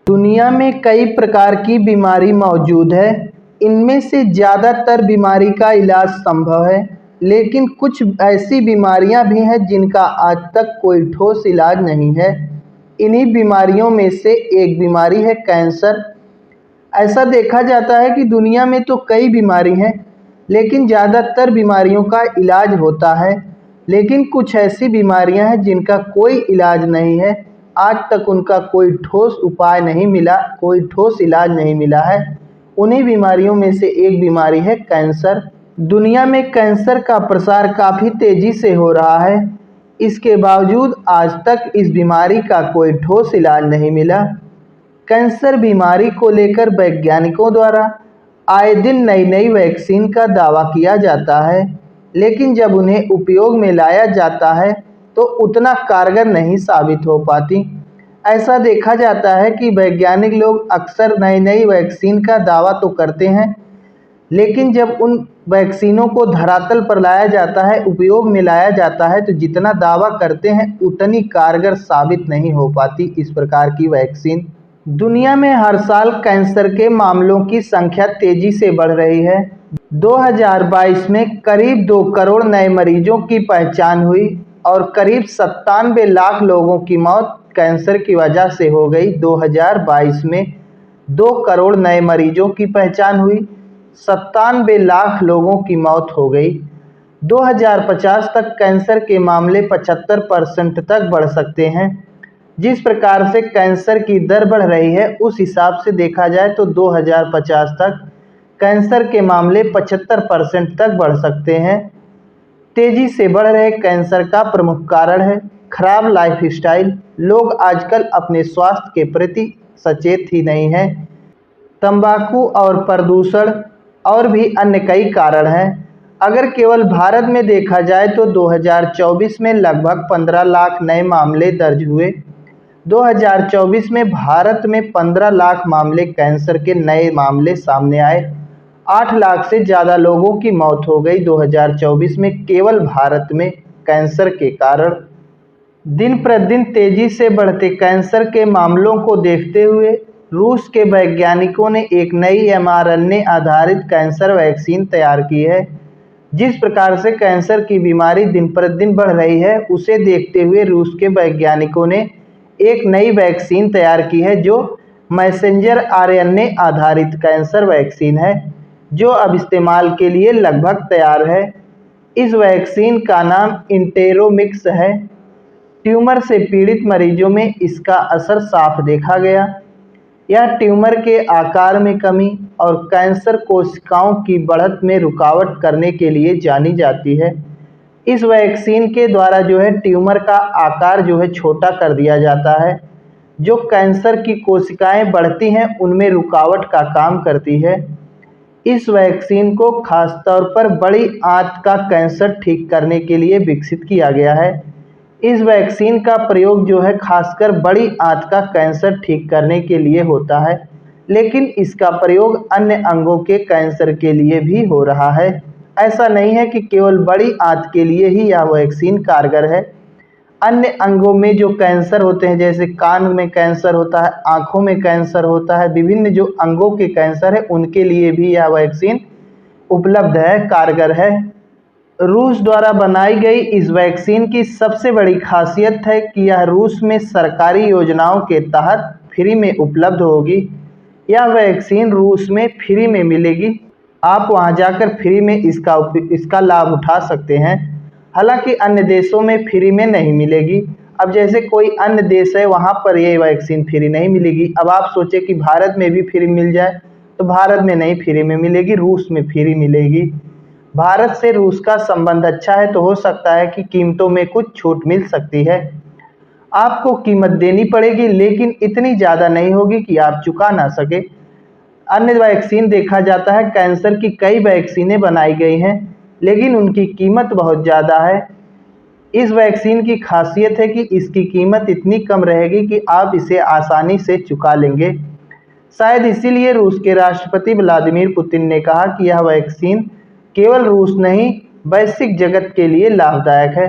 दुनिया में कई प्रकार की बीमारी मौजूद है। इनमें से ज़्यादातर बीमारी का इलाज संभव है, लेकिन कुछ ऐसी बीमारियां भी हैं जिनका आज तक कोई ठोस इलाज नहीं है। इन्हीं बीमारियों में से एक बीमारी है कैंसर। ऐसा देखा जाता है कि दुनिया में तो कई बीमारी हैं, लेकिन ज़्यादातर बीमारियों का इलाज होता है। लेकिन कुछ ऐसी बीमारियां हैं जिनका कोई इलाज नहीं है, आज तक उनका कोई ठोस उपाय नहीं मिला, कोई ठोस इलाज नहीं मिला है। उन्हीं बीमारियों में से एक बीमारी है कैंसर। दुनिया में कैंसर का प्रसार काफ़ी तेज़ी से हो रहा है। इसके बावजूद आज तक इस बीमारी का कोई ठोस इलाज नहीं मिला। कैंसर बीमारी को लेकर वैज्ञानिकों द्वारा आए दिन नई नई वैक्सीन का दावा किया जाता है, लेकिन जब उन्हें उपयोग में लाया जाता है तो उतना कारगर नहीं साबित हो पाती। ऐसा देखा जाता है कि वैज्ञानिक लोग अक्सर नई नई वैक्सीन का दावा तो करते हैं, लेकिन जब उन वैक्सीनों को धरातल पर लाया जाता है, उपयोग में लाया जाता है, तो जितना दावा करते हैं उतनी कारगर साबित नहीं हो पाती इस प्रकार की वैक्सीन। दुनिया में हर साल कैंसर के मामलों की संख्या तेजी से बढ़ रही है। 2022 में करीब 2 करोड़ नए मरीजों की पहचान हुई और करीब 97 लाख लोगों की मौत कैंसर की वजह से हो गई। 2022 में 2 करोड़ नए मरीजों की पहचान हुई, 97 लाख लोगों की मौत हो गई। 2050 तक कैंसर के मामले 75% तक बढ़ सकते हैं। जिस प्रकार से कैंसर की दर बढ़ रही है, उस हिसाब से देखा जाए तो 2050 तक कैंसर के मामले 75% तक बढ़ सकते हैं। तेजी से बढ़ रहे कैंसर का प्रमुख कारण है खराब लाइफस्टाइल। लोग आजकल अपने स्वास्थ्य के प्रति सचेत ही नहीं हैं। तंबाकू और प्रदूषण और भी अन्य कई कारण हैं। अगर केवल भारत में देखा जाए तो 2024 में लगभग 15 लाख नए मामले दर्ज हुए। 2024 में भारत में 15 लाख मामले कैंसर के नए मामले सामने आए। 8 लाख से ज़्यादा लोगों की मौत हो गई 2024 में केवल भारत में कैंसर के कारण। दिन प्रतिदिन तेजी से बढ़ते कैंसर के मामलों को देखते हुए रूस के वैज्ञानिकों ने एक नई mRNA आधारित कैंसर वैक्सीन तैयार की है। जिस प्रकार से कैंसर की बीमारी दिन प्रतिदिन बढ़ रही है, उसे देखते हुए रूस के वैज्ञानिकों ने एक नई वैक्सीन तैयार की है जो मैसेंजर RNA आधारित कैंसर वैक्सीन है, जो अब इस्तेमाल के लिए लगभग तैयार है। इस वैक्सीन का नाम इंटेरोमिक्स है। ट्यूमर से पीड़ित मरीजों में इसका असर साफ देखा गया। यह ट्यूमर के आकार में कमी और कैंसर कोशिकाओं की बढ़त में रुकावट करने के लिए जानी जाती है। इस वैक्सीन के द्वारा ट्यूमर का आकार छोटा कर दिया जाता है। जो कैंसर की कोशिकाएं बढ़ती हैं उनमें रुकावट का काम करती है। इस वैक्सीन को खासतौर पर बड़ी आंत का कैंसर ठीक करने के लिए विकसित किया गया है। इस वैक्सीन का प्रयोग खासकर बड़ी आंत का कैंसर ठीक करने के लिए होता है, लेकिन इसका प्रयोग अन्य अंगों के कैंसर के लिए भी हो रहा है। ऐसा नहीं है कि केवल बड़ी आंत के लिए ही यह वैक्सीन कारगर है। अन्य अंगों में जो कैंसर होते हैं, जैसे कान में कैंसर होता है, आँखों में कैंसर होता है, विभिन्न जो अंगों के कैंसर है उनके लिए भी यह वैक्सीन उपलब्ध है, कारगर है। रूस द्वारा बनाई गई इस वैक्सीन की सबसे बड़ी खासियत है कि यह रूस में सरकारी योजनाओं के तहत फ्री में उपलब्ध होगी। यह वैक्सीन रूस में फ्री में मिलेगी। आप वहां जाकर फ्री में इसका लाभ उठा सकते हैं। हालांकि अन्य देशों में फ्री में नहीं मिलेगी। अब जैसे कोई अन्य देश है, वहां पर ये वैक्सीन फ्री नहीं मिलेगी। अब आप सोचें कि भारत में भी फ्री मिल जाए, तो भारत में नहीं फ्री में मिलेगी, रूस में फ्री मिलेगी। भारत से रूस का संबंध अच्छा है तो हो सकता है कि कीमतों में कुछ छूट मिल सकती है। आपको कीमत देनी पड़ेगी, लेकिन इतनी ज़्यादा नहीं होगी कि आप चुका ना सके। अन्य वैक्सीन देखा जाता है, कैंसर की कई वैक्सीनें बनाई गई हैं, लेकिन उनकी कीमत बहुत ज़्यादा है। इस वैक्सीन की खासियत है कि इसकी कीमत इतनी कम रहेगी कि आप इसे आसानी से चुका लेंगे। शायद इसीलिए रूस के राष्ट्रपति व्लादिमीर पुतिन ने कहा कि यह वैक्सीन केवल रूस नहीं, वैश्विक जगत के लिए लाभदायक है।